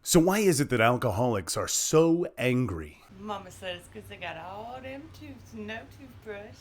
So why is it that alcoholics are so angry? Mama says because they got all them tooths and no toothbrush.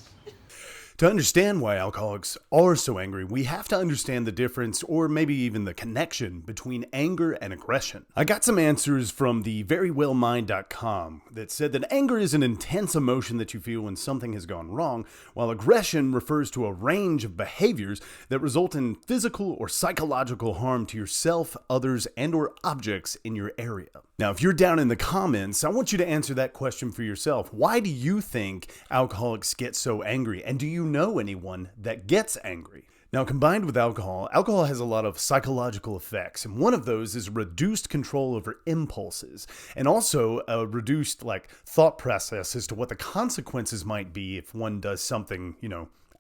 To understand why alcoholics are so angry, we have to understand the difference, or maybe even the connection, between anger and aggression. I got some answers from the verywellmind.com that said that anger is an intense emotion that you feel when something has gone wrong, while aggression refers to a range of behaviors that result in physical or psychological harm to yourself, others, and or objects in your area. Now, if you're down in the comments, I want you to answer that question for yourself. Why do you think alcoholics get so angry? And do you know anyone that gets angry? Now, combined with alcohol has a lot of psychological effects, and one of those is reduced control over impulses, and also a reduced thought process as to what the consequences might be if one does something,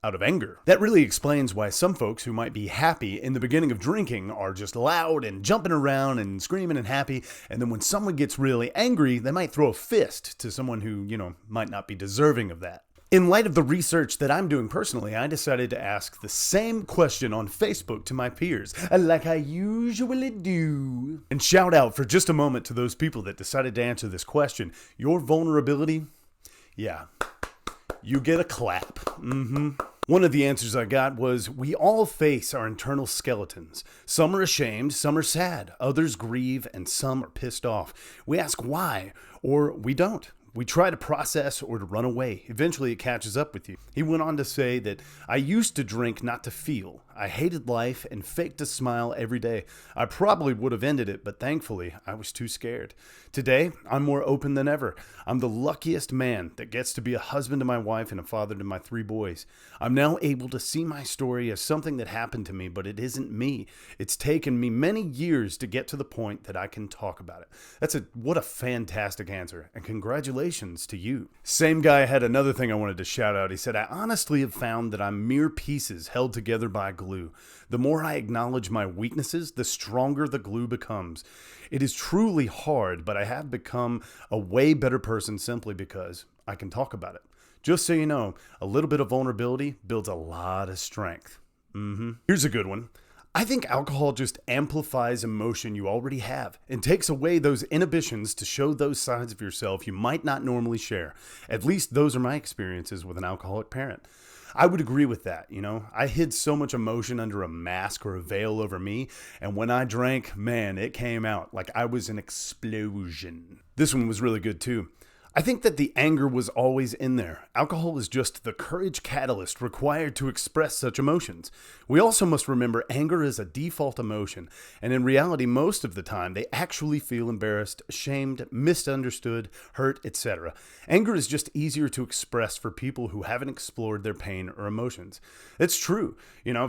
out of anger. That really explains why some folks who might be happy in the beginning of drinking are just loud and jumping around and screaming and happy, and then when someone gets really angry, they might throw a fist to someone who, might not be deserving of that. In light of the research that I'm doing personally, I decided to ask the same question on Facebook to my peers, like I usually do. And shout out for just a moment to those people that decided to answer this question. Your vulnerability, yeah, you get a clap. One of the answers I got was, we all face our internal skeletons. Some are ashamed, some are sad, others grieve, and some are pissed off. We ask why, or we don't. We try to process or to run away. Eventually it catches up with you. He went on to say that, I used to drink not to feel. I hated life and faked a smile every day. I probably would have ended it, but thankfully I was too scared. Today, I'm more open than ever. I'm the luckiest man that gets to be a husband to my wife and a father to my 3 boys. I'm now able to see my story as something that happened to me, but it isn't me. It's taken me many years to get to the point that I can talk about it. What a fantastic answer, and congratulations to you. Same guy had another thing I wanted to shout out. He said, I honestly have found that I'm mere pieces held together by glue. The more I acknowledge my weaknesses, the stronger the glue becomes. It is truly hard, but I have become a way better person simply because I can talk about it. Just so you know, a little bit of vulnerability builds a lot of strength. Here's a good one. I think alcohol just amplifies emotion you already have and takes away those inhibitions to show those sides of yourself you might not normally share. At least those are my experiences with an alcoholic parent. I would agree with that, I hid so much emotion under a mask or a veil over me, and when I drank, man, it came out like I was an explosion. This one was really good too. I think that the anger was always in there. Alcohol is just the courage catalyst required to express such emotions. We also must remember anger is a default emotion, and in reality, most of the time, they actually feel embarrassed, ashamed, misunderstood, hurt, etc. Anger is just easier to express for people who haven't explored their pain or emotions. It's true,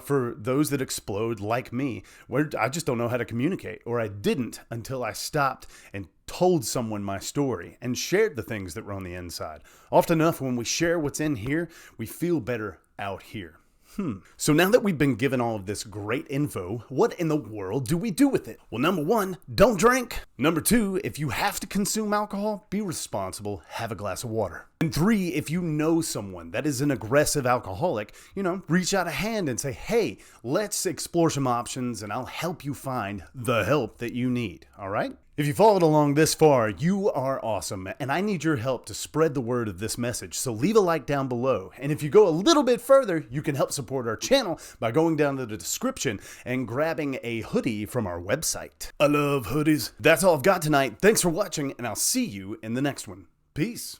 for those that explode like me, where I just don't know how to communicate, or I didn't until I stopped and told someone my story and shared the things that were on the inside. Often enough, when we share what's in here, we feel better out here. So now that we've been given all of this great info, what in the world do we do with it? Well, number 1, don't drink. Number 2, if you have to consume alcohol, be responsible, have a glass of water. And 3, if you know someone that is an aggressive alcoholic, reach out a hand and say, hey, let's explore some options and I'll help you find the help that you need, all right? If you followed along this far, you are awesome, and I need your help to spread the word of this message, so leave a like down below. And if you go a little bit further, you can help support our channel by going down to the description and grabbing a hoodie from our website. I love hoodies. That's all I've got tonight. Thanks for watching, and I'll see you in the next one. Peace.